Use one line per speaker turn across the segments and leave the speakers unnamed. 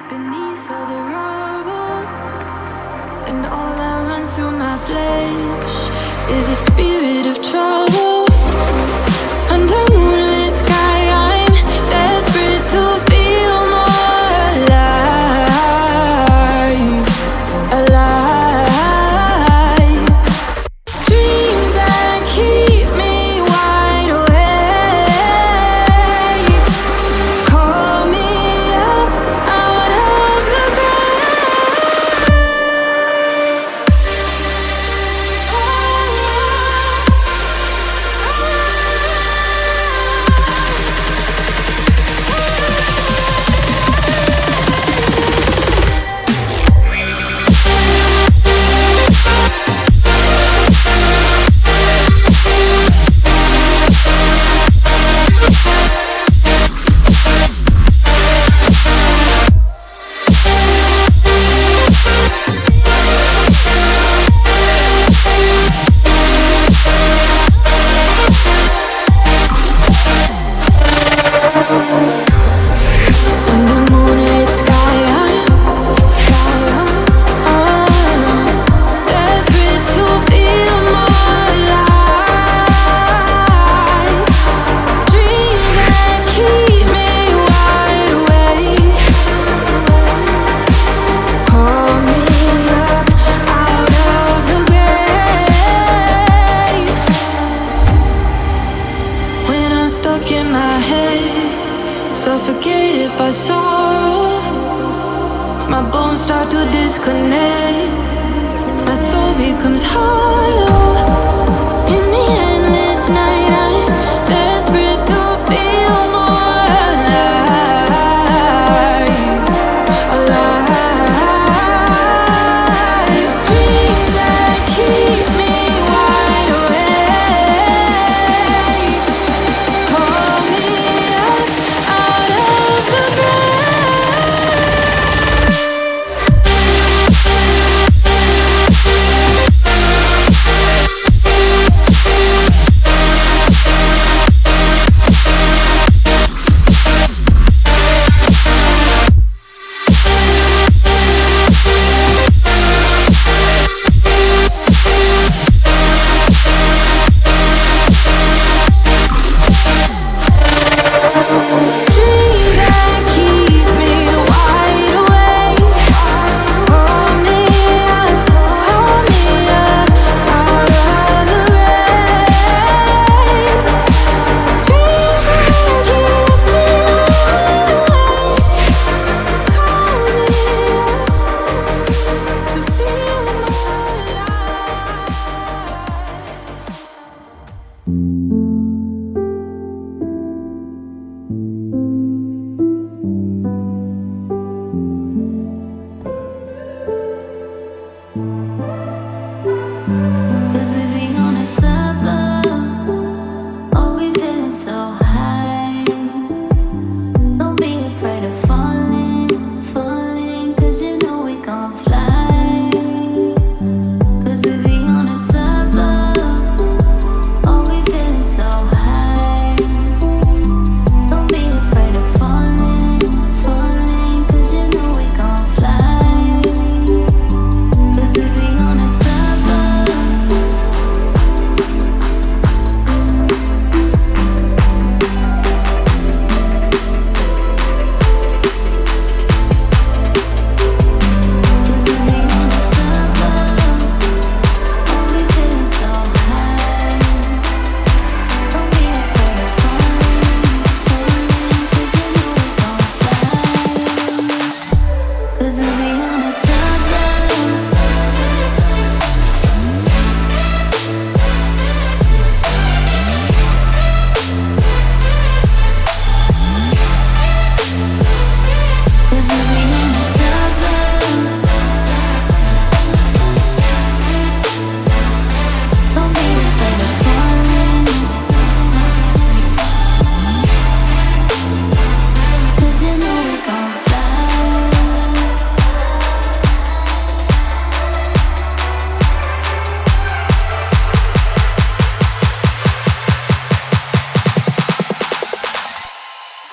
beneath all the rubble, and all that runs through my flesh is a spirit of trouble. Under moonlit sky, I'm desperate to feel more alive, alive. Dreams that keep me wide awake, call me up out of the suffocated by sorrow. My bones start to disconnect. My soul becomes hollow. In the endless night, I'm desperate to feel more alive, alive. Dreams that keep me wide awake, call me up out of the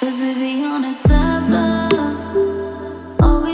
Cause we be on a tough love. Oh,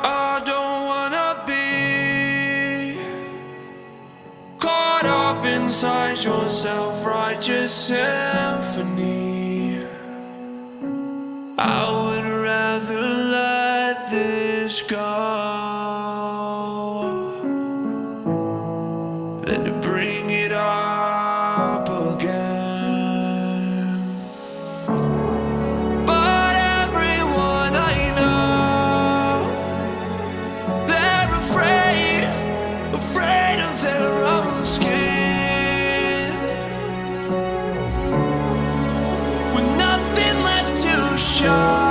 I don't wanna be caught up inside your self-righteous symphony. I would rather let this go than to bring it up again. But everyone I know, they're afraid of their own skin, with nothing left to show.